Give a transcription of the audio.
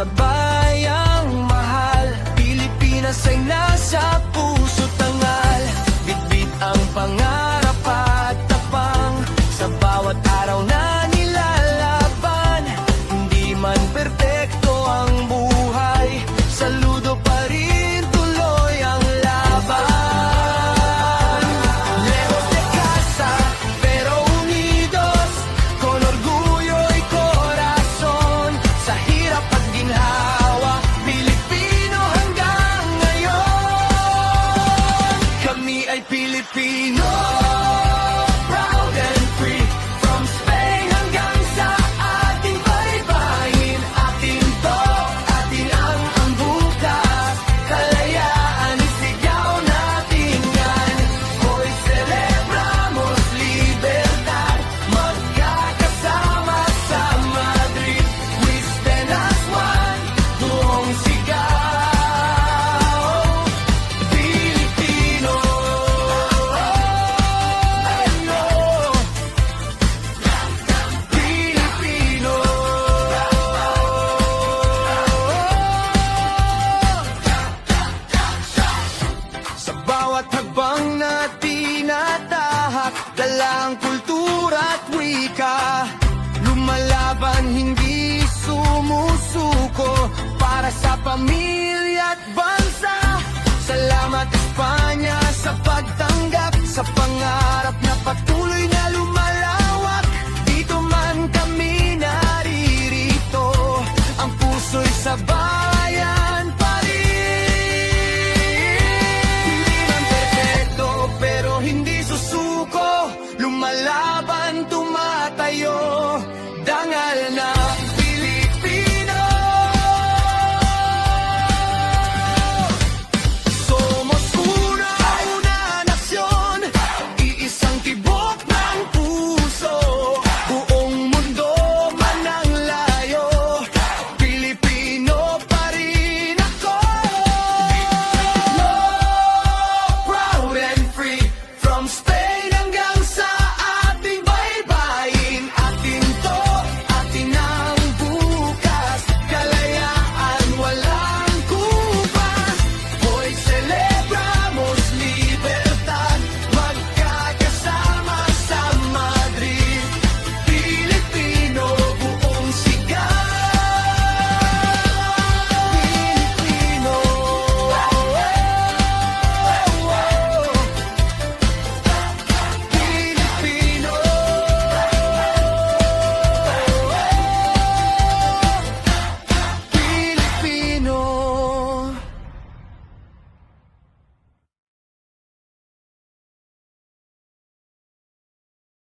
sa bayang mahal. Pilipinas ay nasa puso't tangal. Bitbit ang pangarap at tapang sa bawat araw na nilalaban. Hindi man perpekto ang buhay, saludo pa rin tuloy ang laban. Lejos de casa, pero unidos, con orgullo y corazón. Sa hirap at ginhawa, Pilipino hanggang ngayon. Kami ay Pilipino, proud and free. From Spain hanggang sa ating baybayin. Atin to, atin ang bukas. Kalayaan, isigaw natin yan. Hoy, celebramos libertad. Magkakasama sa Madrid. We stand as one, buong sigaw. Pilipino, ano? Pilipino. Sa bawat hagbang na tinatahak, dala ang kultura at wika. Lumalaban, hindi sumusuko, para sa pamilya at bansa. Salamat Espanya sa